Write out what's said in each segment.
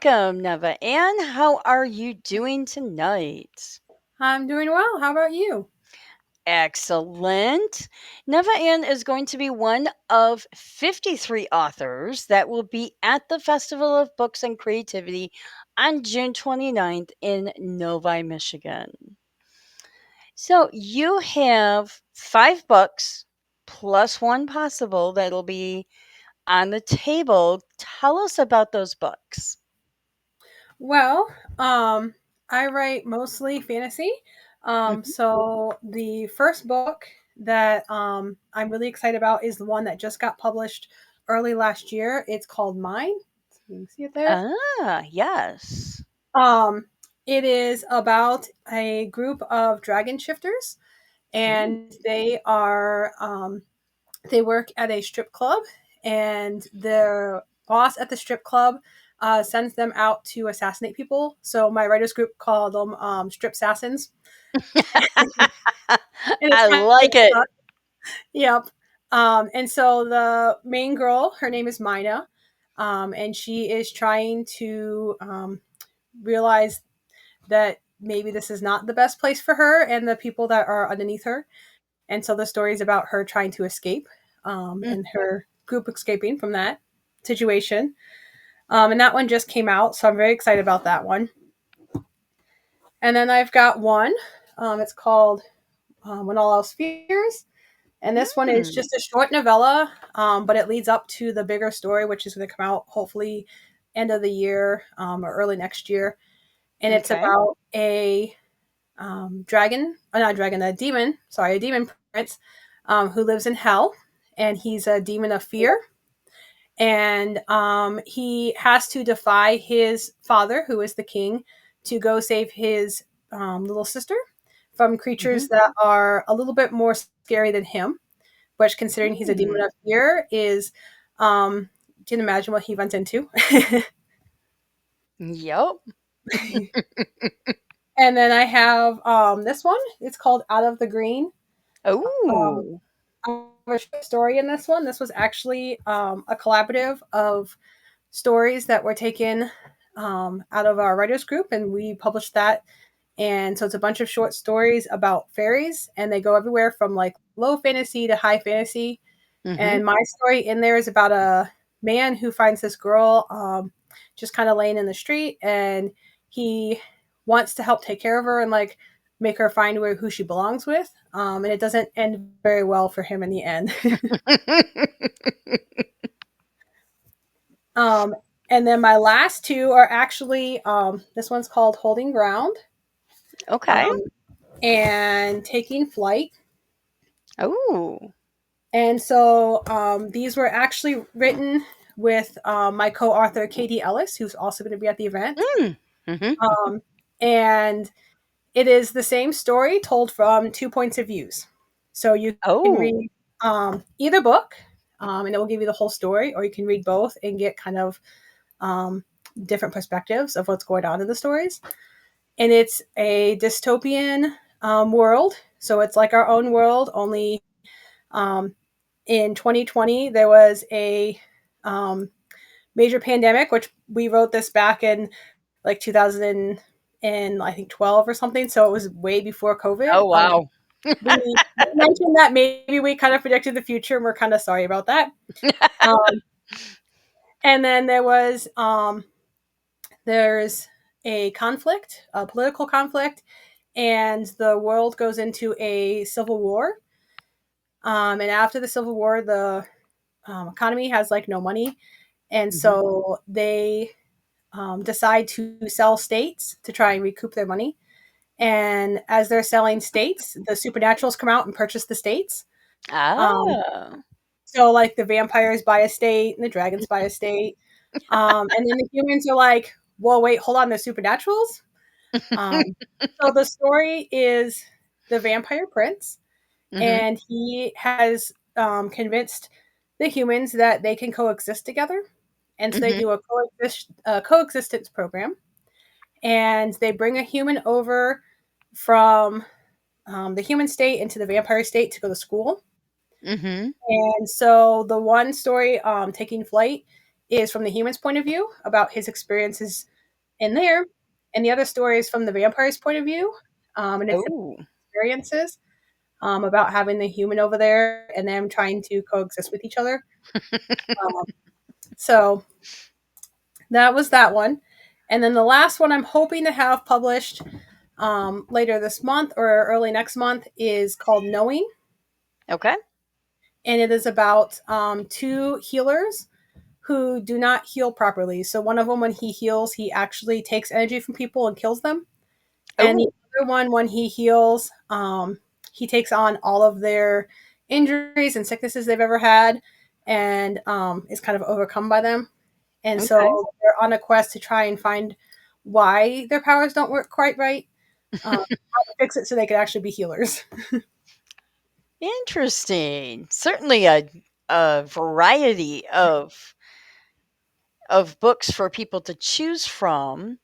Welcome, Nevah Ann. How are you doing tonight? I'm doing well. How about you? Excellent. Nevah Ann is going to be one of 53 authors that will be at the Festival of Books and Creativity on June 29th in Novi, Michigan. So you have 5 books plus one possible that'll be on the table. Tell us about those books. Well, I write mostly fantasy. Mhm. So the first book that I'm really excited about is the one that just got published early last year. It's called Mine. So you can see it there. Yes. Um, it is about a group of dragon shifters, Ooh. and they work at a strip club, and the boss at the strip club sends them out to assassinate people. So my writers group called them strip assassins, and it's I kind of like it. fun. Yep. And so the main girl, her name is Mina, and she is trying to realize that maybe this is not the best place for her and the people that are underneath her. And so the story is about her trying to escape, Mm. and her group escaping from that situation. And that one just came out, so I'm very excited about that one. And then I've got one. It's called When All Else Fears. And this one is Mm. just a short novella, but it leads up to the bigger story, which is going to come out hopefully end of the year, or early next year. And it's Okay. about a not a dragon, a demon, sorry, a demon prince who lives in hell. And he's a demon of fear. And he has to defy his father, who is the king, to go save his little sister from creatures Mhm. that are a little bit more scary than him, which, considering he's a demon Mm. of fear, is you can imagine what he runs into. Yep. And then I have this one. It's called Out of the Green. Um, Oh. I have a short story in this one. This was actually a collaborative of stories that were taken out of our writers group, and we published that. And so it's a bunch of short stories about fairies, and they go everywhere from like low fantasy to high fantasy. Mhm. And my story in there is about a man who finds this girl just kind of laying in the street, and he wants to help take care of her and like make her find who she belongs with. And it doesn't end very well for him in the end. um, and then my last two are actually this one's called Holding Ground, Okay. um, and Taking Flight. Oh. And so these were actually written with my co-author Katie Ellis, who's also going to be at the event. Mm. Mhm. Um, and it is the same story told from two points of views. So you can Oh. read either book, and it will give you the whole story, or you can read both and get kind of um, different perspectives of what's going on in the stories. And it's a dystopian world. So it's like our own world, only um, in 2020 there was a um, major pandemic, which we wrote this back in like 2000 and I think 12 or something. So it was way before COVID. Oh, wow. We mentioned that maybe we kind of predicted the future, and we're kind of sorry about that. Um, and then there's a conflict, a political conflict, and the world goes into a civil war. And after the civil war, the economy has like no money, and Mhm. so they decide to sell states to try and recoup their money. And as they're selling states, the supernaturals come out and purchase the states. Um, Ah. so, like, the vampires buy a state and the dragons buy a state. And then the humans are like, well, wait, hold on, the supernaturals? Um, so, the story is the vampire prince, Mhm. and he has convinced the humans that they can coexist together. And so they Mhm. do a coexistence program, and they bring a human over from the human state into the vampire state to go to school. Mhm. And so the one story, Taking Flight, is from the human's point of view about his experiences in there. And the other story is from the vampire's point of view, and it's Oh, experiences about having the human over there and them trying to coexist with each other. Um, so that was that one. And then the last one I'm hoping to have published later this month or early next month is called Knowing. okay. And it is about two healers who do not heal properly. So one of them, when he heals, he actually takes energy from people and kills them. And the Oh, other one, when he heals, he takes on all of their injuries and sicknesses they've ever had and is kind of overcome by them. And okay. so they're on a quest to try and find why their powers don't work quite right, how to fix it so they could actually be healers. Interesting. Certainly a variety of books for people to choose from.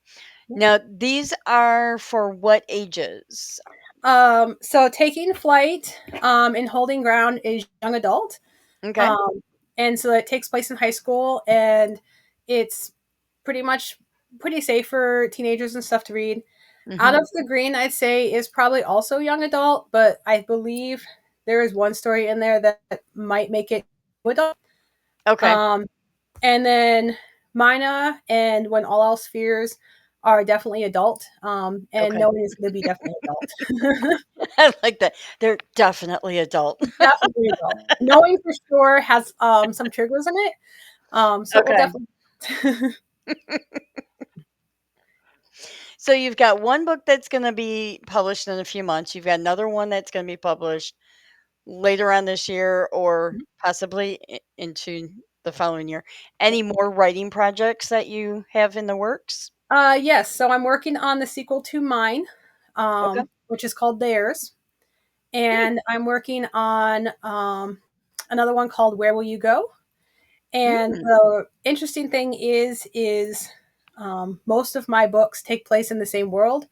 Now, these are for what ages? So taking flight and holding ground is young adult. Okay. Um, and so it takes place in high school, and it's pretty much pretty safe for teenagers and stuff to read. Out Mhm. of the Green, I'd say is probably also young adult, but I believe there is one story in there that might make it adult. Okay. Um, and then Mina and When All Else Fears are definitely adult, and Okay. Knowing is going to be definitely adult. I like that. They're definitely adult. Definitely adult. Knowing for sure has some triggers in it, so it will Okay. definitely. So you've got one book that's going to be published in a few months. You've got another one that's going to be published later on this year or possibly into the following year. Any more writing projects that you have in the works? Yes, so I'm working on the sequel to Mine, Okay. which is called Theirs, Hmm. and I'm working on another one called Where Will You Go? And Mm. the interesting thing is most of my books take place in the same world,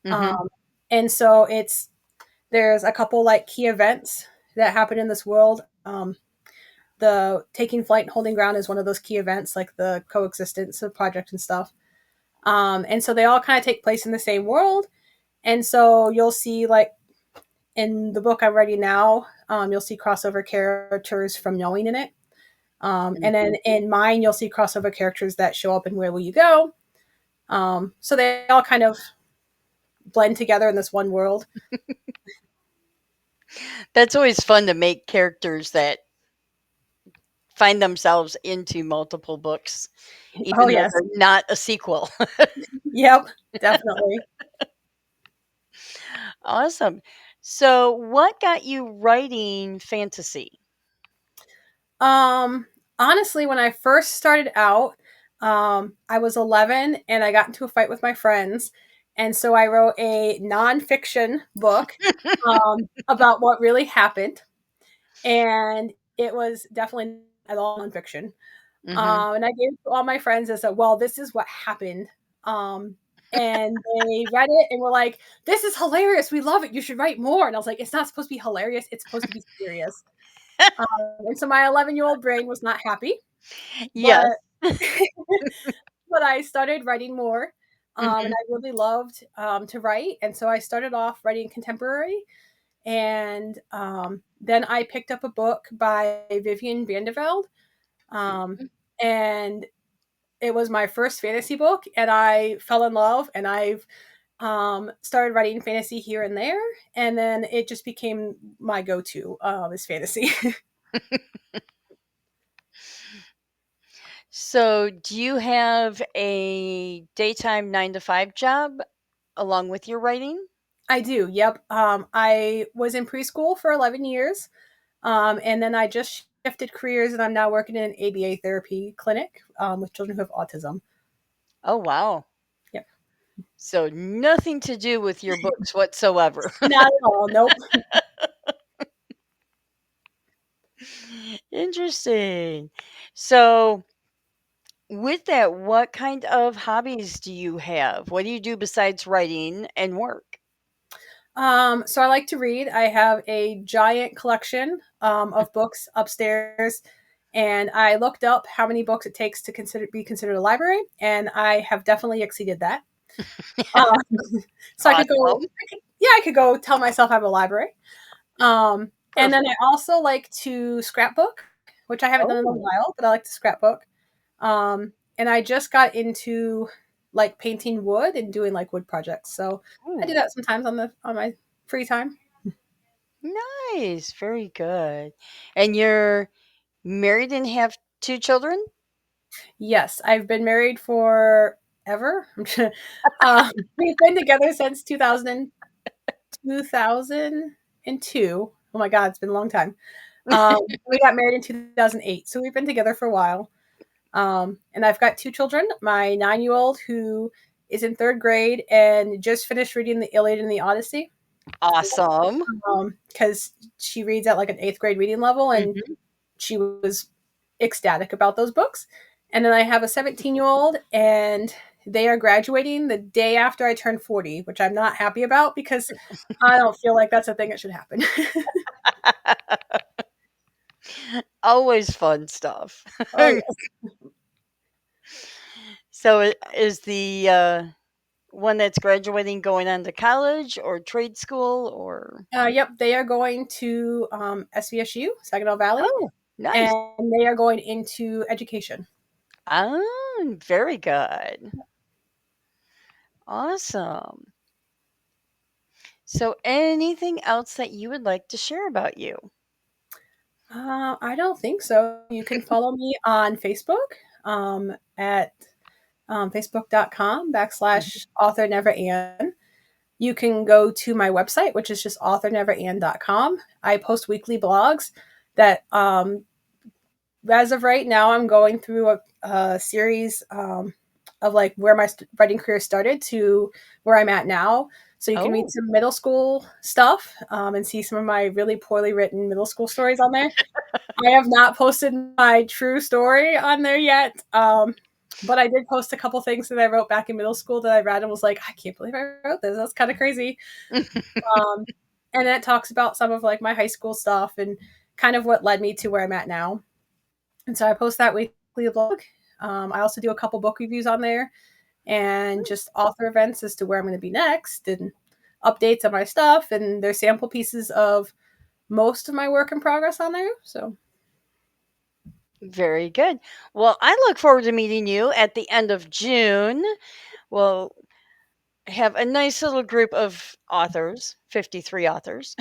Mhm. um, and so there's a couple like key events that happen in this world. The taking flight and holding ground is one of those key events, like the coexistence of project and stuff. And so they all kind of take place in the same world. And so you'll see, like in the book I'm writing now, you'll see crossover characters from Knowing in it. And then Mhm. in Mine, you'll see crossover characters that show up in Where Will You Go? So they all kind of blend together in this one world. That's always fun to make characters that find themselves into multiple books, Oh, even though yes. they're not a sequel. Yep, definitely. Awesome. So, what got you writing fantasy? Um, Honestly, when I first started out, I was 11 and I got into a fight with my friends. And so I wrote a nonfiction book about what really happened. And it was definitely at all nonfiction. Mhm. And I gave it to all my friends and said, well, this is what happened. Um, and they read it and were like, this is hilarious. We love it. You should write more. And I was like, it's not supposed to be hilarious. It's supposed to be serious. And so my 11-year-old brain was not happy, but Yes. but I started writing more, and Mhm. I really loved to write, and so I started off writing contemporary, and then I picked up a book by Vivian Vandeveld, um, and it was my first fantasy book, and I fell in love, and I've started writing fantasy here and there, and then it just became my go-to is fantasy. So, do you have a daytime 9 to 5 job along with your writing? I do. Yep. I was in preschool for 11 years. And then I just shifted careers and I'm now working in an ABA therapy clinic with children who have autism. Oh, wow. Yep. So, nothing to do with your books whatsoever. Not at all. Nope. Interesting. So, with that, what kind of hobbies do you have? What do you do besides writing and work? So I like to read. I have a giant collection of books upstairs And I looked up how many books it takes to be considered a library, and I have definitely exceeded that. Um, so I could go, Awesome. yeah, I could go tell myself I have a library. And then Perfect. I also like to scrapbook, which I haven't done in a Oh, while, but I like to scrapbook. And I just got into like painting wood and doing like wood projects. So I do ooh, that sometimes on my free time. nice. Very good. And you're married and have two children? Yes, I've been married for ever. We've been together since 2002. Oh my God, it's been a long time. We got married in 2008, so we've been together for a while. And I've got two children. My 9-year old who is in third grade and just finished reading the Iliad and the Odyssey Awesome. because she reads at like an eighth grade reading level, and Mhm. she was ecstatic about those books. And then I have a 17-year-old, and they are graduating the day after I turn 40, which I'm not happy about because I don't feel like that's a thing that should happen. Always fun stuff. Oh, yes. So is the one that's graduating going on to college or trade school or? Yep, they are going to SVSU, Saginaw Valley, Oh, nice. and they are going into education. Oh, very good. Awesome. So anything else that you would like to share about you? I don't think so. You can follow me on Facebook at facebook.com/ author Nevah Ann. You can go to my website, which is just authorneverann.com. I post weekly blogs that, as of right now, I'm going through a series of like where my writing career started to where I'm at now. So you can read Oh, some middle school stuff and see some of my really poorly written middle school stories on there. I have not posted my true story on there yet. But I did post a couple things that I wrote back in middle school that I read and was like, I can't believe I wrote this. That's kind of crazy. Um, and it talks about some of like my high school stuff and kind of what led me to where I'm at now. And so I post that weekly blog. I also do a couple book reviews on there and just author events as to where I'm going to be next and updates on my stuff. And there's sample pieces of most of my work in progress on there. So very good. Well, I look forward to meeting you at the end of June. We'll have a nice little group of authors, 53 authors,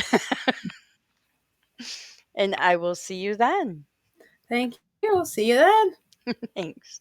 and I will see you then. thank you. See you then. Thanks.